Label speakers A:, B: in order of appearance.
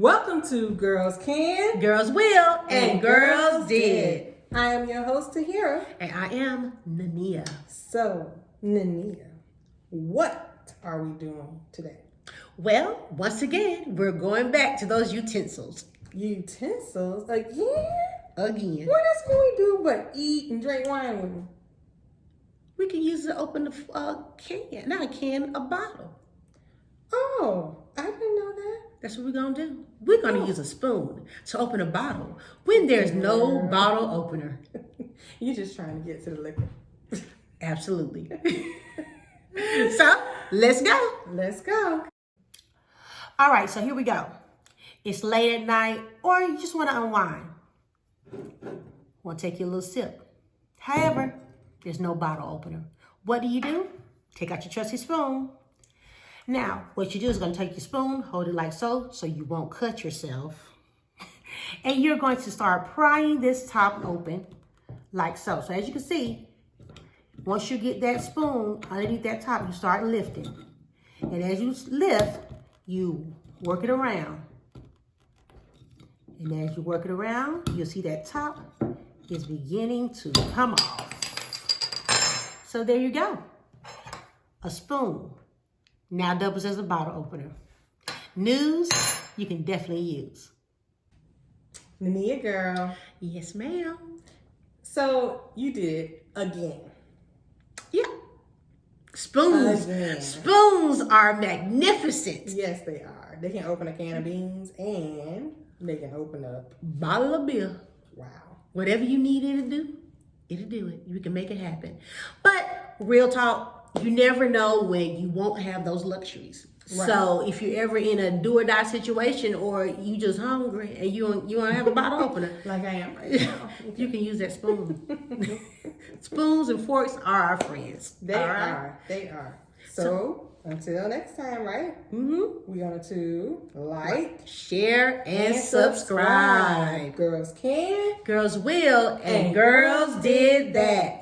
A: Welcome to Girls Can,
B: Girls Will, and Girls Did.
A: I am your host, Tahira.
B: And I am Nania.
A: So, Nania, what are we doing today?
B: Well, once again, we're going back to those utensils.
A: Utensils? Again?
B: Again.
A: What else can we do but eat and drink wine with them?
B: We can use it to open a can. Not a can, a bottle.
A: Oh, I didn't know that.
B: That's what we're going to do. We're going to use a spoon to open a bottle when there's no bottle opener.
A: You're just trying to get to the liquor.
B: Absolutely. So, let's go.
A: Let's go.
B: All right, so here we go. It's late at night, or you just want to unwind. Want to take your little sip. However, there's no bottle opener. What do? Take out your trusty spoon. Now, what you do is going to take your spoon, hold it like so you won't cut yourself. And you're going to start prying this top open like so. So as you can see, once you get that spoon underneath that top, you start lifting. And as you lift, you work it around. And as you work it around, you'll see that top is beginning to come off. So there you go. A spoon now doubles as a bottle opener. News you can definitely use.
A: Nania girl.
B: Yes, ma'am.
A: So, you did again.
B: Yeah. Spoons.
A: Again.
B: Spoons are magnificent.
A: Yes, they are. They can open a can of beans and they can open up.
B: Bottle of beer.
A: Wow.
B: Whatever you need it to do, it'll do it. You can make it happen. But real talk, you never know when you won't have those luxuries. Right. So if you're ever in a do or die situation, or you just hungry and you want to have a bottle opener,
A: like I am right now,
B: you can use that spoon. Spoons and forks are our friends.
A: They are. They are. So until next time, right?
B: Mm-hmm.
A: We're going to like,
B: share, and subscribe.
A: Girls Can,
B: Girls Will, and Girls Did That.